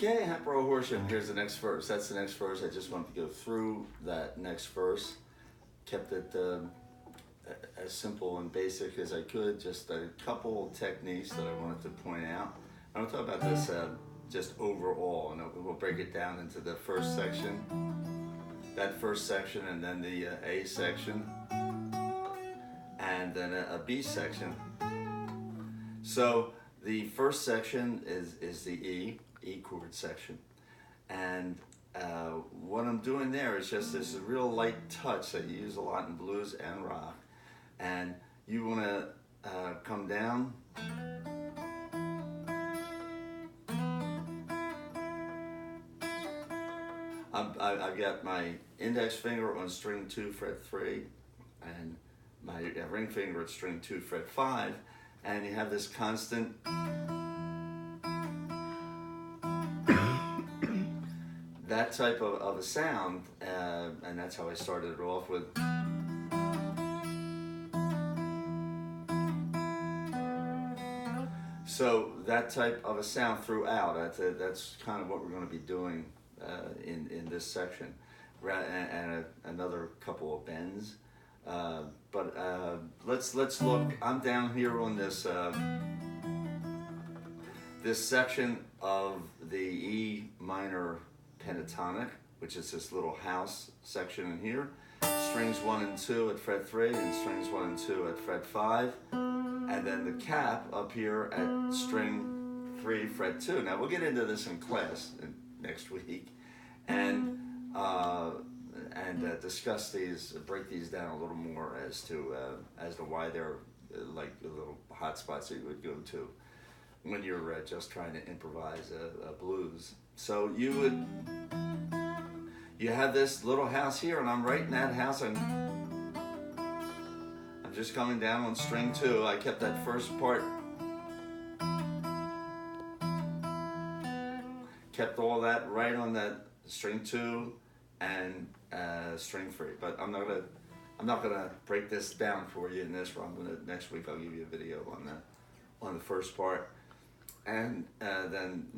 Okay, hatboro-horsham, here's the next verse. That's the next verse. I just wanted to go through that next verse. Kept it as simple and basic as I could. Just a couple techniques that I wanted to point out. I want to talk about this just overall, and we'll break it down into the first section, that first section, and then the A section, and then a B section. So the first section is the E chord section, and what I'm doing there is just this real light touch that you use a lot in blues and rock, and you want to come down I've got my index finger on string 2 fret 3 and my ring finger at string 2 fret 5, and you have this constant that type of a sound, and that's how I started it off with. So that type of a sound throughout, that's kind of what we're going to be doing in this section, and another couple of bends. But let's look. I'm down here on this this section of the E minor pentatonic, which is this little house section in here. Strings 1 and 2 at fret 3, and strings 1 and 2 at fret 5, and then the cap up here at string 3 fret 2. Now we'll get into this in class next week, and discuss these, break these down a little more as to why they're like the little hot spots that you would go to when you're just trying to improvise a blues. So you have this little house here, and I'm right in that house. I'm just coming down on string 2. I kept that first part, kept all that right on that string 2 and string 3. But I'm not gonna break this down for you in this one. Next week I'll give you a video on the first part. And then,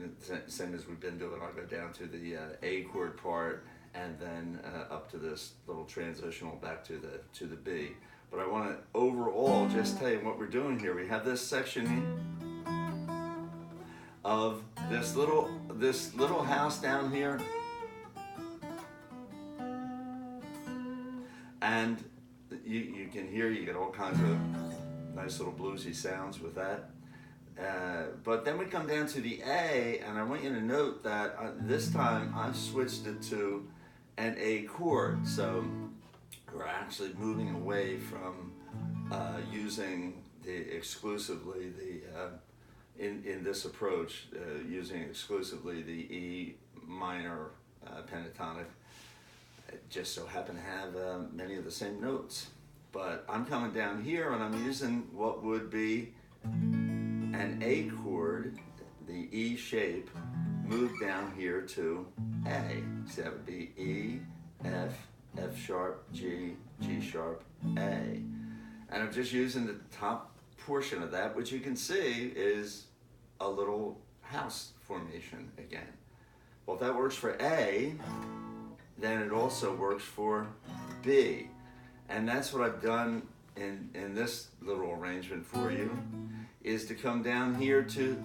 same as we've been doing, I'll go down to the A chord part, and then up to this little transitional back to the B. But I want to overall just tell you what we're doing here. We have this section of this little house down here, and you can hear, you get all kinds of nice little bluesy sounds with that. But then we come down to the A, and I want you to note that this time I've switched it to an A chord. So we're actually moving away from using exclusively in this approach, using exclusively the E minor pentatonic. It just so happen to have many of the same notes. But I'm coming down here, and I'm using what would be an A chord, the E shape, moved down here to A. So that would be E, F, F sharp, G, G sharp, A. And I'm just using the top portion of that, which you can see is a little house formation again. Well, if that works for A, then it also works for B. And that's what I've done in this little arrangement for you, is to come down here to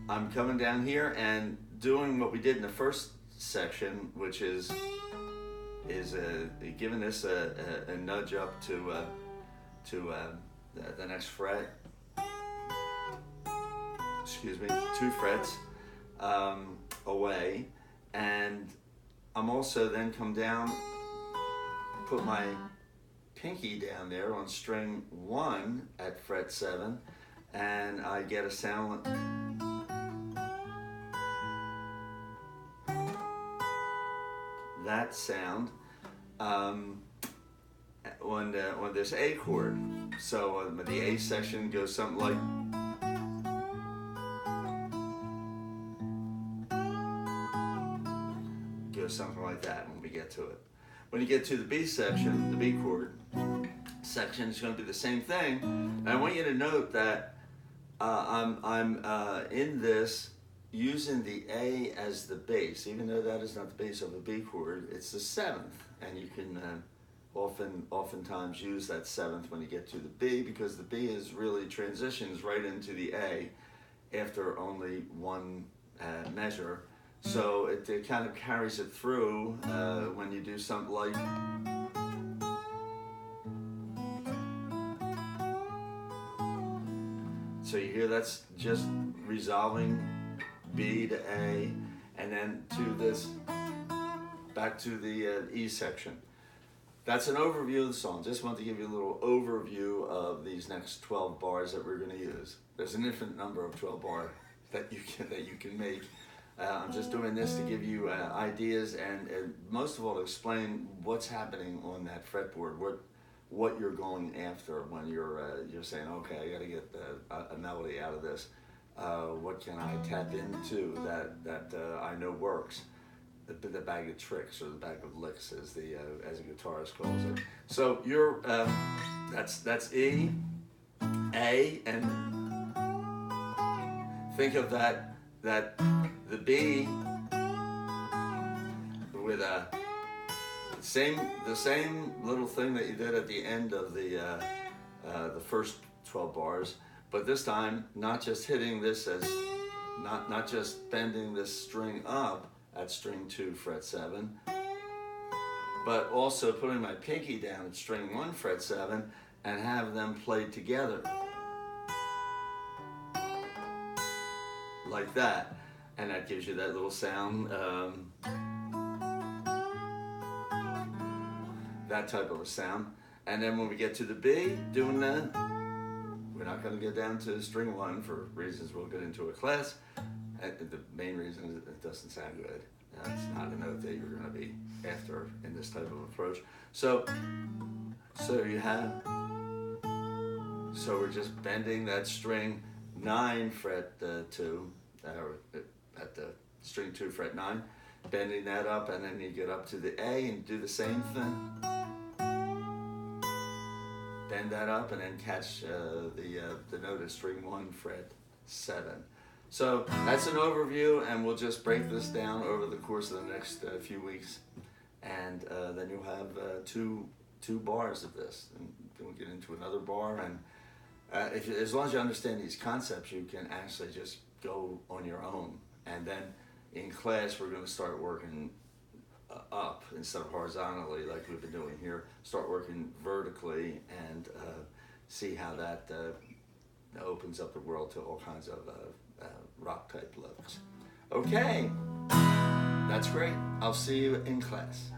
I'm coming down here and doing what we did in the first section, which is giving this a nudge up to the next fret. Excuse me, 2 frets away, and I'm also then come down, put my pinky down there on string 1 at fret 7, and I get a sound that sound on this A chord. So the A section goes something like, that when we get to it. When you get to the B section, the B chord, section is going to be the same thing. And I want you to note that I'm in this using the A as the bass, even though that is not the bass of a B chord. It's the seventh, and you can oftentimes use that seventh when you get to the B, because the B is really transitions right into the A after only one measure. So it kind of carries it through when you do something like. So you hear that's just resolving B to A, and then to this, back to the E section. That's an overview of the song. Just want to give you a little overview of these next 12 bars that we're going to use. There's an infinite number of 12 bars that you can make. I'm just doing this to give you ideas and most of all to explain what's happening on that fretboard, what you're going after when you're saying, okay, I got to get a melody out of this. What can I tap into that I know works? The bag of tricks, or the bag of licks, as a guitarist calls it. So you're that's E, A, and think of that the B with the same little thing that you did at the end of the first 12 bars, but this time not just hitting this as not just bending this string up at string 2 fret 7, but also putting my pinky down at string 1 fret 7 and have them played together like that, and that gives you that little sound, that type of a sound. And then when we get to the B, doing that, we're not going to get down to string 1 for reasons we'll get into a class. The main reason is it doesn't sound good. It's not a note that you're going to be after in this type of approach. So we're just bending that string 9 fret 2, at the string 2 fret 9, bending that up, and then you get up to the A and do the same thing. Bend that up and then catch the note at string 1 fret 7. So that's an overview, and we'll just break this down over the course of the next few weeks, and then you'll have two bars of this, and then we'll get into another bar. And as long as you understand these concepts, you can actually just go on your own. And then in class, we're going to start working up instead of horizontally like we've been doing here. Start working vertically and see how that opens up the world to all kinds of rock type looks. Okay, that's great. I'll see you in class.